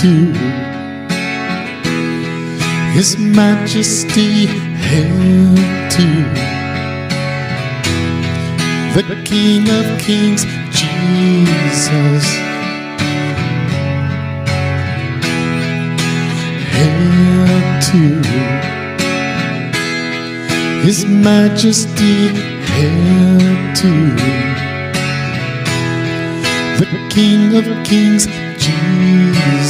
to His Majesty, hail to the King of Kings, Jesus. Hail to His Majesty, hail to the King of Kings, Jesus.